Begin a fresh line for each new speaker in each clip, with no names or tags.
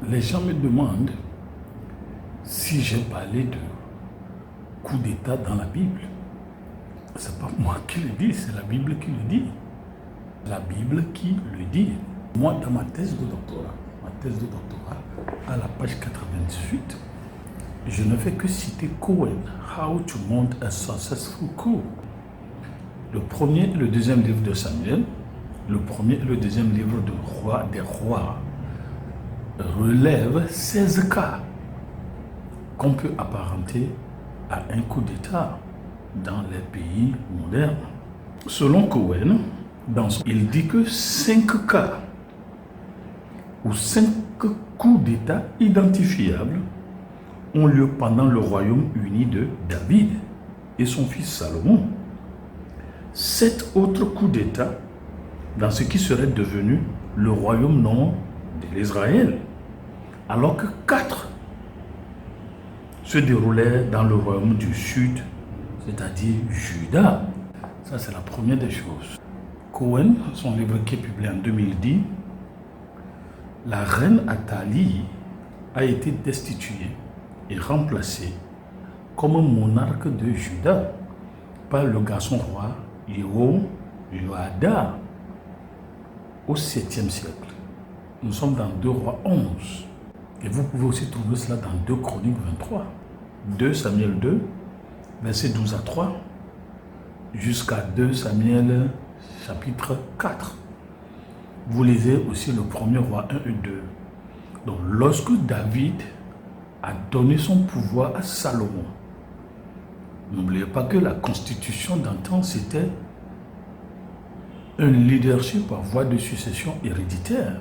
les gens me demandent si j'ai parlé de coup d'État dans la Bible. Ce n'est pas moi qui le dis, c'est la Bible qui le dit. La Bible qui le dit. Moi, dans ma thèse de doctorat, à la page 98, je ne fais que citer Cohen, How to Mount a Successful Coup. Le premier et le deuxième livre de Samuel, le premier et le deuxième livre des rois relèvent 16 cas qu'on peut apparenter à un coup d'État dans les pays modernes. Selon Cohen, il dit que 5 cas ou 5 coups d'État identifiables ont lieu pendant le royaume uni de David et son fils Salomon. 7 autres coups d'État dans ce qui serait devenu le royaume nord de l'Israël, alors que 4 se déroulaient dans le royaume du sud, c'est-à-dire Juda. Ça, c'est la première des choses. Cohen, son livre qui est publié en 2010, la reine Athalie a été destituée et remplacée comme monarque de Juda par le garçon roi Jehoiada au 7e siècle. Nous sommes dans 2 Rois 11 et vous pouvez aussi trouver cela dans 2 Chroniques 23, 2 Samuel 2, versets 12 à 3, jusqu'à 2 Samuel chapitre 4. Vous lisez aussi le 1er Roi 1 et 2. Donc lorsque David a donné son pouvoir à Salomon, n'oubliez pas que la constitution d'antan, c'était un leadership par voie de succession héréditaire.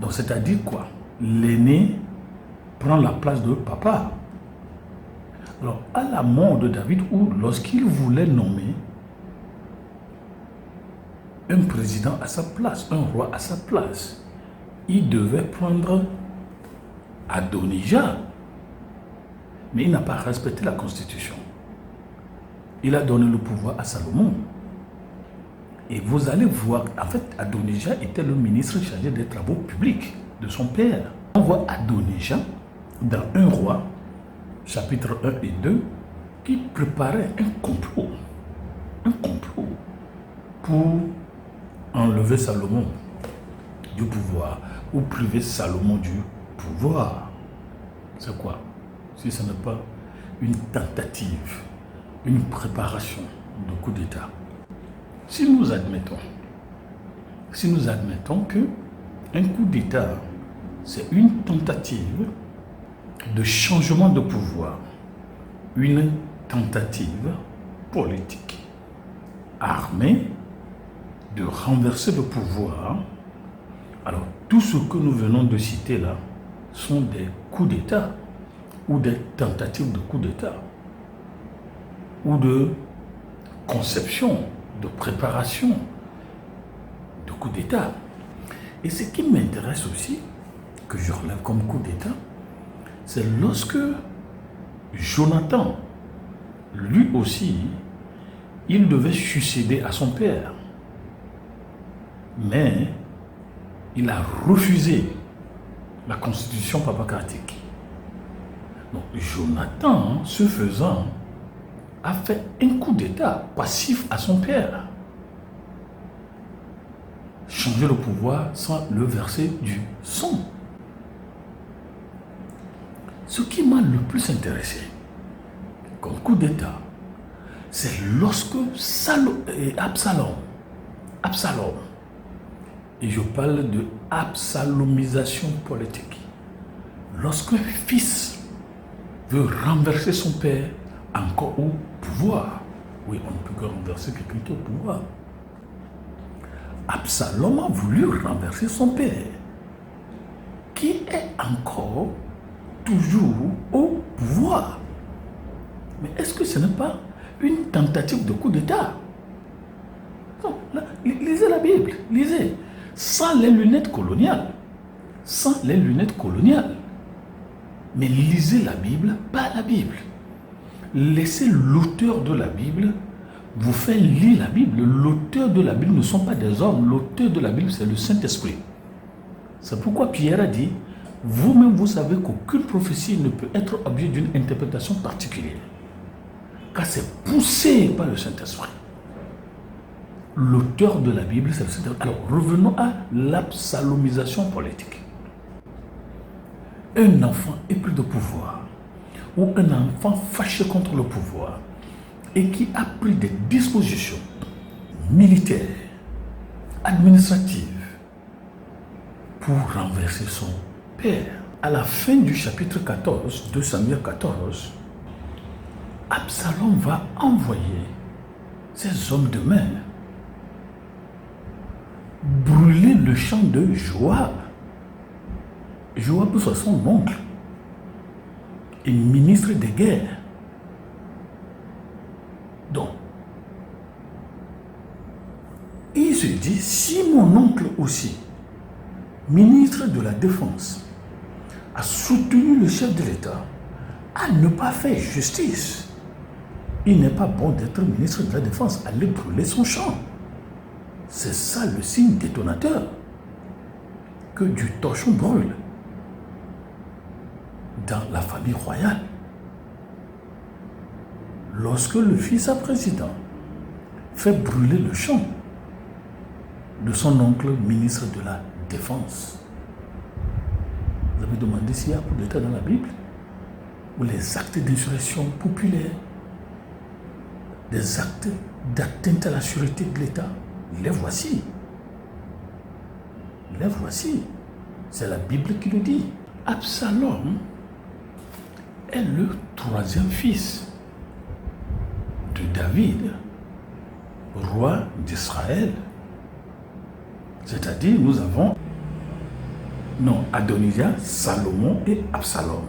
Donc c'est-à-dire quoi? L'aîné prend la place de papa. Alors à la mort de David, ou lorsqu'il voulait nommer un président à sa place, un roi à sa place, il devait prendre Adonijah. Mais il n'a pas respecté la constitution. Il a donné le pouvoir à Salomon. Et vous allez voir, en fait, Adonijah était le ministre chargé des travaux publics de son père. On voit Adonijah dans 1 Roi, chapitre 1 et 2, qui préparait un complot pour enlever Salomon du pouvoir ou priver Salomon du pouvoir. C'est quoi? Si ce n'est pas une tentative, une préparation de coup d'État. Si nous admettons que un coup d'État, c'est une tentative de changement de pouvoir, une tentative politique, armée, de renverser le pouvoir, alors tout ce que nous venons de citer là sont des coups d'État ou des tentatives de coup d'État ou de conception, de préparation de coup d'État. Et ce qui m'intéresse aussi, que je relève comme coup d'État, c'est lorsque Jonathan, lui aussi, il devait succéder à son père. Mais il a refusé la constitution papocratique. Donc Jonathan, ce faisant, a fait un coup d'État passif à son père. Changer le pouvoir sans le verser du sang. Ce qui m'a le plus intéressé comme coup d'État, c'est lorsque Absalom, et je parle de absalomisation politique, lorsqu'un fils veut renverser son père encore au pouvoir, oui, on ne peut que renverser quelqu'un qui est au pouvoir. Absalom a voulu renverser son père, qui est encore toujours au pouvoir. Mais est-ce que ce n'est pas une tentative de coup d'État? Non, là, lisez la Bible, lisez. Sans les lunettes coloniales. Sans les lunettes coloniales. Mais lisez la Bible, pas la Bible. Laissez l'auteur de la Bible vous faire lire la Bible. L'auteur de la Bible ne sont pas des hommes. L'auteur de la Bible, c'est le Saint-Esprit. C'est pourquoi Pierre a dit, vous-même vous savez qu'aucune prophétie ne peut être objet d'une interprétation particulière, car c'est poussé par le Saint-Esprit. L'auteur de la Bible, c'est le Saint-Esprit. Alors revenons à l'absalomisation politique. Un enfant épris de pouvoir, ou un enfant fâché contre le pouvoir, et qui a pris des dispositions militaires, administratives, pour renverser son père. À la fin du chapitre 14, de Samuel 14, Absalom va envoyer ses hommes de main brûler le champ de Joab. Joab, soit son oncle et ministre des guerres. Donc, il se dit, si mon oncle aussi, ministre de la Défense, a soutenu le chef de l'État à ne pas faire justice, il n'est pas bon d'être ministre de la Défense, aller brûler son champ. C'est ça le signe détonateur, que du torchon brûle dans la famille royale. Lorsque le fils à président fait brûler le champ de son oncle ministre de la Défense, vous avez demandé s'il y a un coup d'État dans la Bible, ou les actes d'insurrection populaire, des actes d'atteinte à la sûreté de l'État, les voici. Les voici. C'est la Bible qui le dit. Absalom est le troisième fils de David, roi d'Israël. C'est-à-dire, nous avons Adonijah, Salomon et Absalom.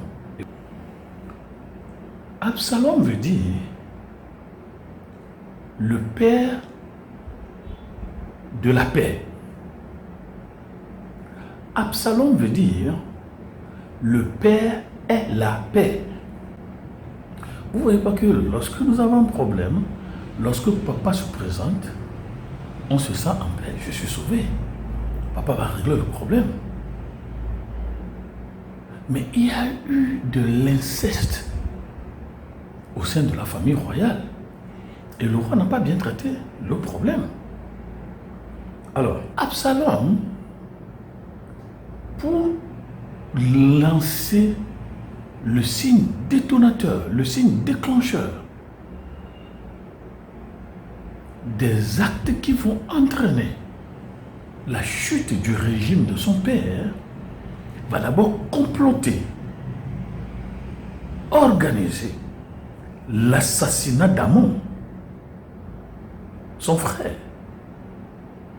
Absalom veut dire le père de la paix. Absalom veut dire le père est la paix. Vous ne voyez pas que lorsque nous avons un problème, lorsque papa se présente, on se sent en paix. Je suis sauvé. Papa va régler le problème. Mais il y a eu de l'inceste au sein de la famille royale. Et le roi n'a pas bien traité le problème. Alors, Absalom, pour lancer le signe détonateur, le signe déclencheur des actes qui vont entraîner la chute du régime de son père, va d'abord comploter, organiser l'assassinat d'Amon, son frère,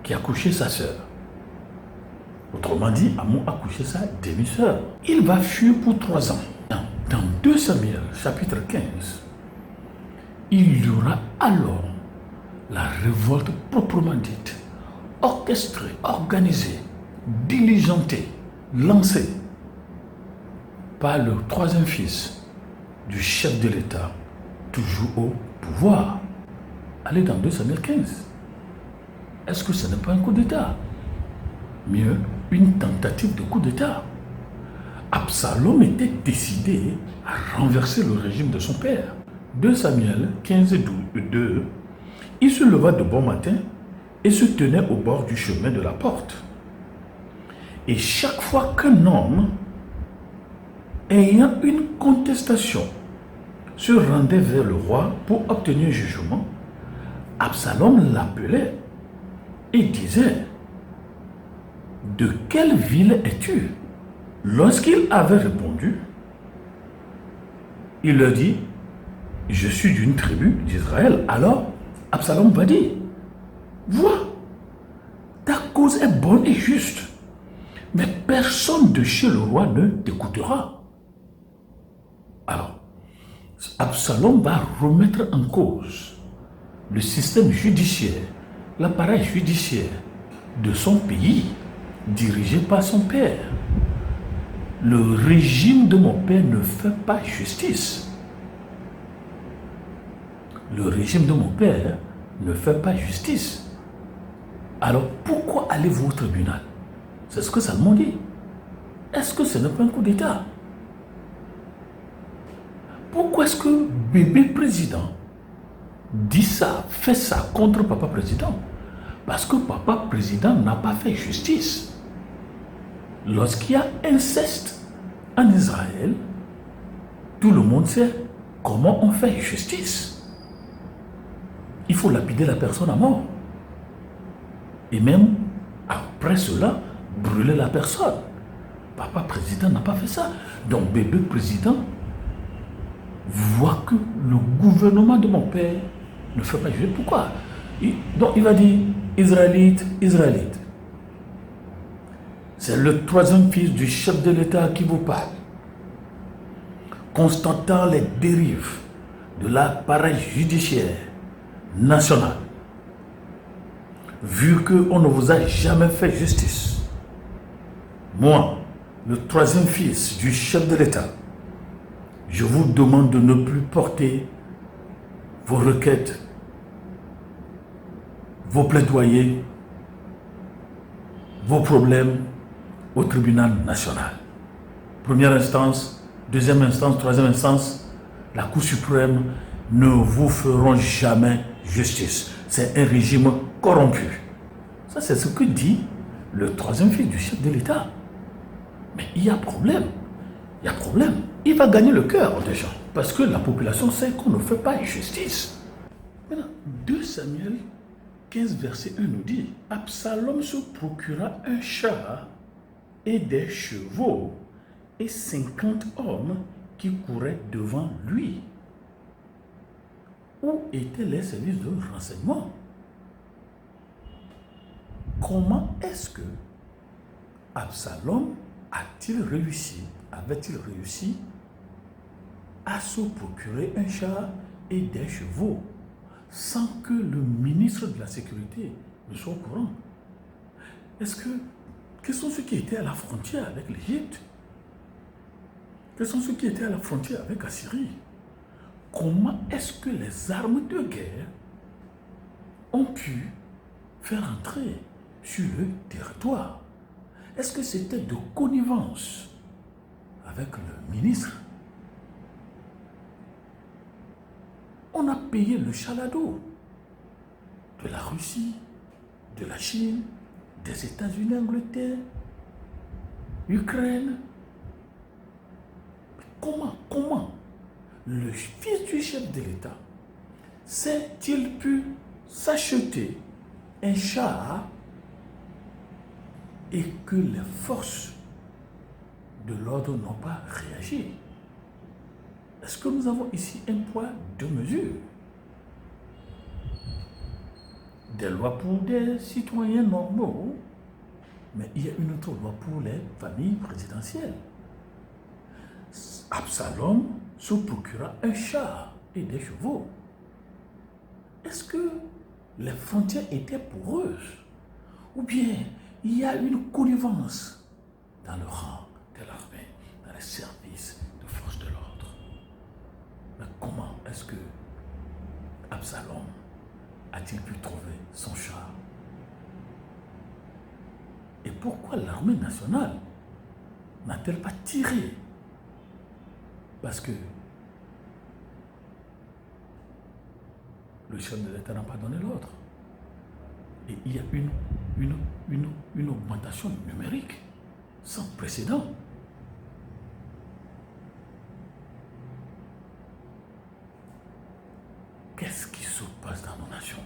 qui a couché sa sœur. Autrement dit, Amon a couché sa demi-sœur. Il va fuir pour 3 ans. Dans 2 Samuel, chapitre 15, il y aura alors la révolte proprement dite, orchestrée, organisée, diligentée, lancée par le troisième fils du chef de l'État, toujours au pouvoir. Allez dans 2 Samuel 15. Est-ce que ce n'est pas un coup d'État? Mieux, une tentative de coup d'État. Absalom était décidé à renverser le régime de son père. 2 Samuel 15 et 2, il se leva de bon matin et se tenait au bord du chemin de la porte. Et chaque fois qu'un homme ayant une contestation se rendait vers le roi pour obtenir un jugement, Absalom l'appelait et disait: de quelle ville es-tu? Lorsqu'il avait répondu, il leur dit: je suis d'une tribu d'Israël. Alors Absalom va dire: vois, ta cause est bonne et juste, mais personne de chez le roi ne t'écoutera. Alors, Absalom va remettre en cause le système judiciaire, l'appareil judiciaire de son pays, dirigé par son père. Le régime de mon père ne fait pas justice. Le régime de mon père ne fait pas justice. Alors pourquoi allez-vous au tribunal? C'est ce que Salomon dit. Est-ce que ce n'est pas un coup d'État? Pourquoi est-ce que bébé président dit ça, fait ça contre papa président? Parce que papa président n'a pas fait justice. Lorsqu'il y a inceste en Israël, tout le monde sait comment on fait justice. Il faut lapider la personne à mort. Et même après cela, brûler la personne. Papa président n'a pas fait ça. Donc bébé président voit que le gouvernement de mon père ne fait pas juger. Pourquoi? Donc il va dire, Israélite, Israélite. C'est le troisième fils du chef de l'État qui vous parle. Constatant les dérives de l'appareil judiciaire national, vu qu'on ne vous a jamais fait justice, moi, le troisième fils du chef de l'État, je vous demande de ne plus porter vos requêtes, vos plaidoyers, vos problèmes au tribunal national. Première instance, deuxième instance, troisième instance, la Cour suprême ne vous feront jamais justice. C'est un régime corrompu. Ça, c'est ce que dit le troisième fils du chef de l'État. Mais il y a problème. Il y a problème. Il va gagner le cœur des gens. Parce que la population sait qu'on ne fait pas justice. Maintenant, 2 Samuel 15, verset 1 nous dit, Absalom se procura un char et des chevaux et 50 hommes qui couraient devant lui. Où étaient les services de renseignement? Comment est-ce que Absalom avait-il réussi à se procurer un char et des chevaux sans que le ministre de la Sécurité ne soit au courant? Quels sont ceux qui étaient à la frontière avec l'Égypte? Quels sont ceux qui étaient à la frontière avec la Syrie? Comment est-ce que les armes de guerre ont pu faire entrer sur le territoire? Est-ce que c'était de connivence avec le ministre? On a payé le chalado de la Russie, de la Chine, des États-Unis, Angleterre, Ukraine. Comment le fils du chef de l'État s'est-il pu s'acheter un char et que les forces de l'ordre n'ont pas réagi? Est-ce que nous avons ici un poids de mesure? Des lois pour des citoyens normaux, mais il y a une autre loi pour les familles présidentielles. Absalom se procura un char et des chevaux. Est-ce que les frontières étaient poreuses? Ou bien il y a une connivence dans le rang de l'armée, dans les services de force de l'ordre? Mais comment est-ce que Absalom a-t-il pu trouver son char? Et pourquoi l'armée nationale n'a-t-elle pas tiré? Parce que le chef de l'État n'a pas donné l'ordre. Et il y a une augmentation numérique sans précédent. Qu'est-ce qui se passe dans nos nations?